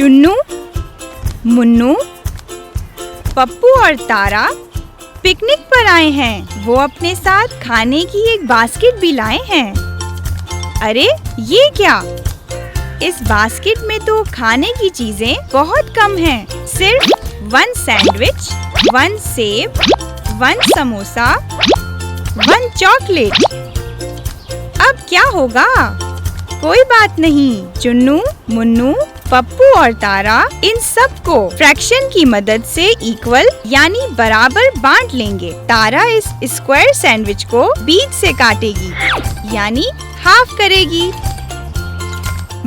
चुन्नू, मुन्नू, पप्पू और तारा पिकनिक पर आए हैं। वो अपने साथ खाने की एक बास्केट भी लाए हैं। अरे ये क्या? इस बास्केट में तो खाने की चीजें बहुत कम हैं। सिर्फ 1 सैंडविच, 1 सेब, 1 समोसा, 1 चॉकलेट। अब क्या होगा? कोई बात नहीं। चुन्नू, मुन्नू, पप्पू और तारा इन सब को फ्रैक्शन की मदद से इक्वल यानी बराबर बांट लेंगे। तारा इस स्क्वायर सैंडविच को बीच से काटेगी यानी हाफ करेगी।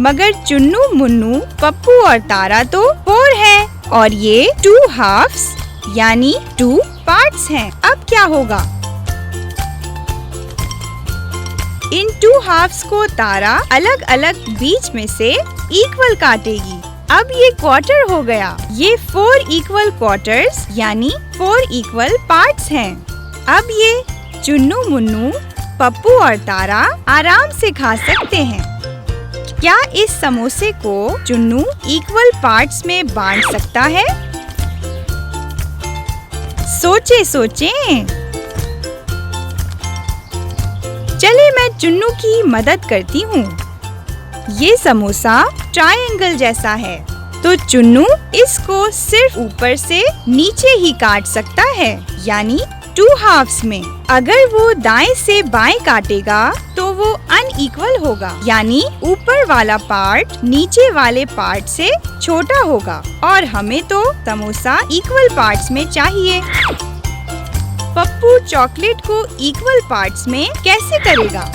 मगर चुन्नू, मुन्नू, पप्पू और तारा तो 4 है और ये 2 हाफ्स यानी 2 पार्ट्स हैं। अब क्या होगा? इन 2 हाफ्स को तारा अलग अलग बीच में से इक्वल काटेगी। अब ये क्वार्टर हो गया। ये 4 इक्वल क्वार्टर्स यानी 4 इक्वल पार्ट्स हैं। अब ये चुन्नू, मुन्नू, पप्पू और तारा आराम से खा सकते हैं। क्या इस समोसे को चुन्नू इक्वल पार्ट्स में बांट सकता है? सोचें। चलिए मैं चुन्नू की मदद करती हूँ। ये समोसा ट्रायंगल जैसा है, तो चुन्नू इसको सिर्फ ऊपर से नीचे ही काट सकता है यानी 2 हाफ्स में। अगर वो दाएं से बाएं काटेगा तो वो अनइक्वल होगा यानी ऊपर वाला पार्ट नीचे वाले पार्ट से छोटा होगा और हमें तो समोसा इक्वल पार्ट्स में चाहिए। पप्पू चॉकलेट को इक्वल पार्ट्स में कैसे करेगा?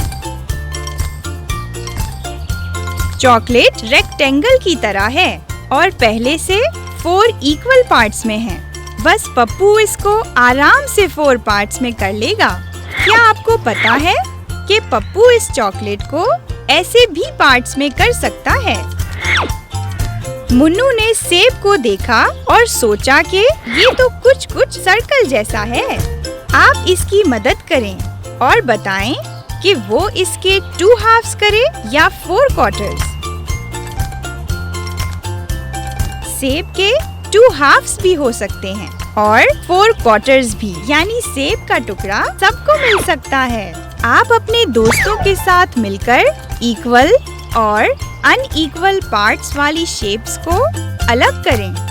चॉकलेट रेक्टेंगल की तरह है और पहले से 4 इक्वल पार्ट्स में है। बस पप्पू इसको आराम से 4 पार्ट्स में कर लेगा। क्या आपको पता है कि पप्पू इस चॉकलेट को ऐसे भी पार्ट्स में कर सकता है? मुन्नू ने सेब को देखा और सोचा कि ये तो कुछ सर्कल जैसा है। आप इसकी मदद करें और बताएं कि वो इसके 2 हाफ्स करे या 4 क्वार्टर्स। सेब के 2 हाफ्स भी हो सकते हैं और 4 क्वार्टर्स भी यानी सेब का टुकड़ा सबको मिल सकता है। आप अपने दोस्तों के साथ मिलकर इक्वल और अनइक्वल पार्ट्स वाली शेप्स को अलग करें।